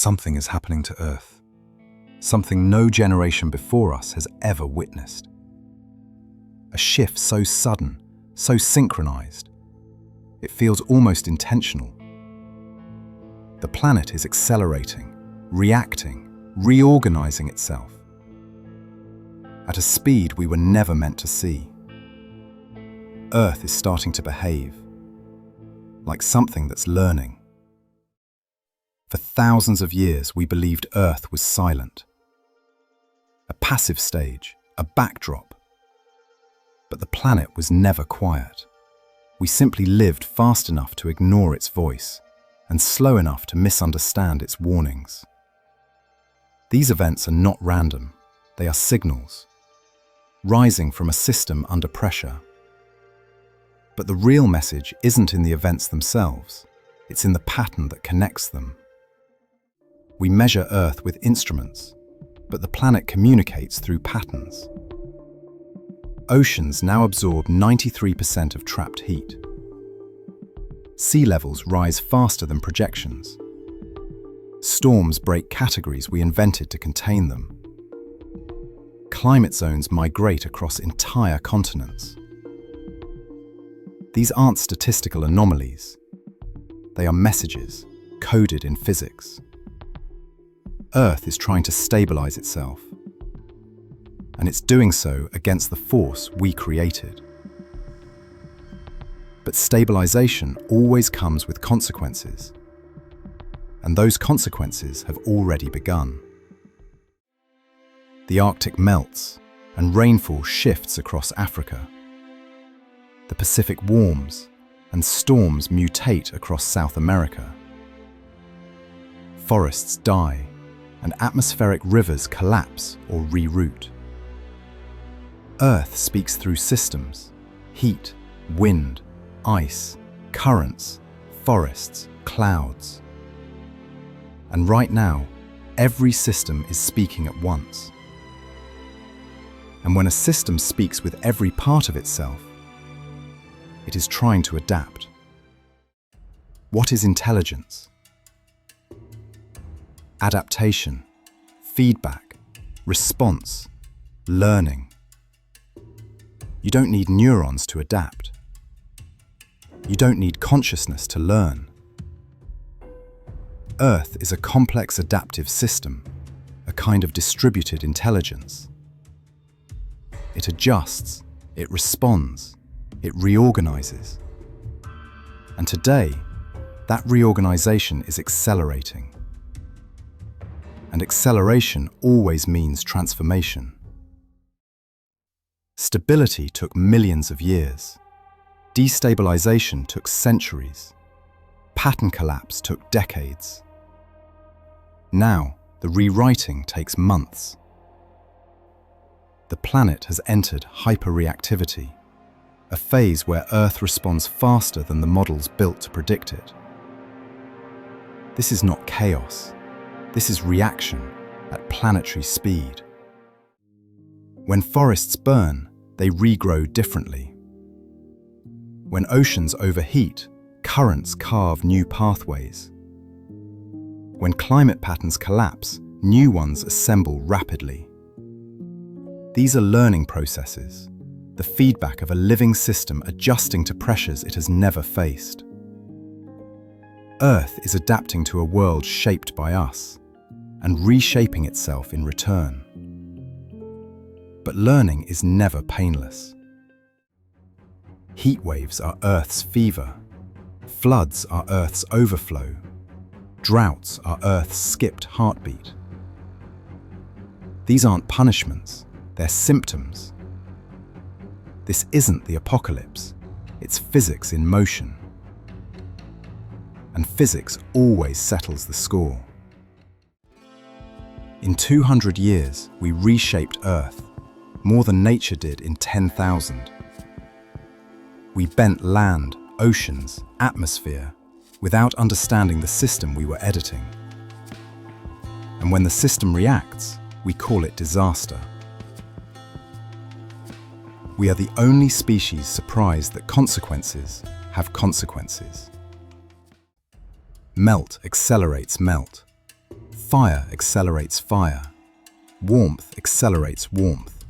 Something is happening to Earth. Something no generation before us has ever witnessed. A shift so sudden, so synchronized, it feels almost intentional. The planet is accelerating, reacting, reorganizing itself at a speed we were never meant to see. Earth is starting to behave like something that's learning. For thousands of years, we believed Earth was silent, a passive stage, a backdrop. But the planet was never quiet. We simply lived fast enough to ignore its voice and slow enough to misunderstand its warnings. These events are not random. They are signals, rising from a system under pressure. But the real message isn't in the events themselves. It's in the pattern that connects them. We measure Earth with instruments, but the planet communicates through patterns. Oceans now absorb 93% of trapped heat. Sea levels rise faster than projections. Storms break categories we invented to contain them. Climate zones migrate across entire continents. These aren't statistical anomalies. They are messages coded in physics. Earth is trying to stabilize itself, and it's doing so against the force we created. But stabilization always comes with consequences, and those consequences have already begun. The Arctic melts, and rainfall shifts across Africa. The Pacific warms, and storms mutate across South America. Forests die, and atmospheric rivers collapse or reroute. Earth speaks through systems: heat, wind, ice, currents, forests, clouds. And right now, every system is speaking at once. And when a system speaks with every part of itself, it is trying to adapt. What is intelligence? Adaptation, feedback, response, learning. You don't need neurons to adapt. You don't need consciousness to learn. Earth is a complex adaptive system, a kind of distributed intelligence. It adjusts, it responds, it reorganizes. And today, that reorganization is accelerating. And acceleration always means transformation. Stability took millions of years. Destabilization took centuries. Pattern collapse took decades. Now, the rewriting takes months. The planet has entered hyperreactivity, a phase where Earth responds faster than the models built to predict it. This is not chaos. This is reaction at planetary speed. When forests burn, they regrow differently. When oceans overheat, currents carve new pathways. When climate patterns collapse, new ones assemble rapidly. These are learning processes, the feedback of a living system adjusting to pressures it has never faced. Earth is adapting to a world shaped by us, and reshaping itself in return. But learning is never painless. Heat waves are Earth's fever. Floods are Earth's overflow. Droughts are Earth's skipped heartbeat. These aren't punishments, they're symptoms. This isn't the apocalypse, it's physics in motion. And physics always settles the score. In 200 years, we reshaped Earth, more than nature did in 10,000. We bent land, oceans, atmosphere, without understanding the system we were editing. And when the system reacts, we call it disaster. We are the only species surprised that consequences have consequences. Melt accelerates melt. Fire accelerates fire. Warmth accelerates warmth.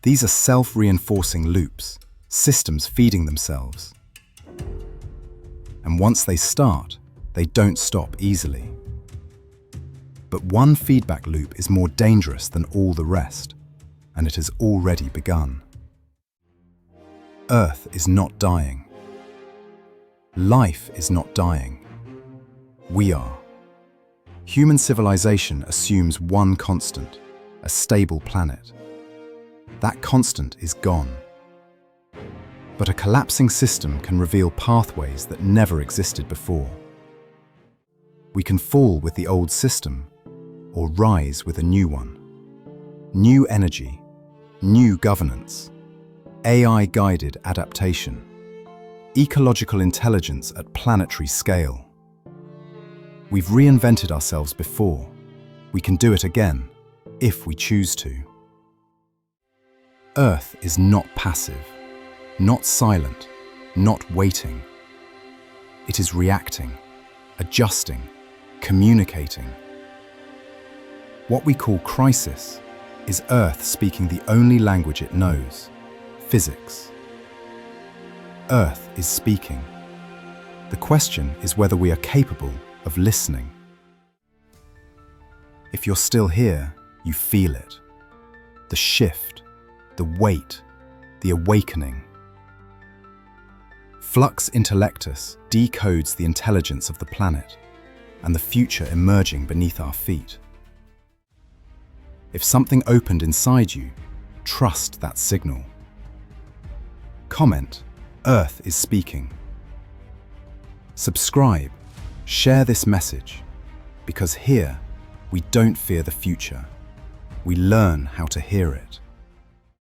These are self-reinforcing loops, systems feeding themselves. And once they start, they don't stop easily. But one feedback loop is more dangerous than all the rest, and it has already begun. Earth is not dying. Life is not dying. We are. Human civilization assumes one constant, a stable planet. That constant is gone. But a collapsing system can reveal pathways that never existed before. We can fall with the old system, or rise with a new one. New energy, new governance, AI-guided adaptation, ecological intelligence at planetary scale. We've reinvented ourselves before. We can do it again, if we choose to. Earth is not passive, not silent, not waiting. It is reacting, adjusting, communicating. What we call crisis is Earth speaking the only language it knows, physics. Earth is speaking. The question is whether we are capable of listening. If you're still here, you feel it. The shift, the weight, the awakening. Flux Intellectus decodes the intelligence of the planet and the future emerging beneath our feet. If something opened inside you, trust that signal. Comment, Earth is speaking. Subscribe, share this message, because here we don't fear the future. We learn how to hear it.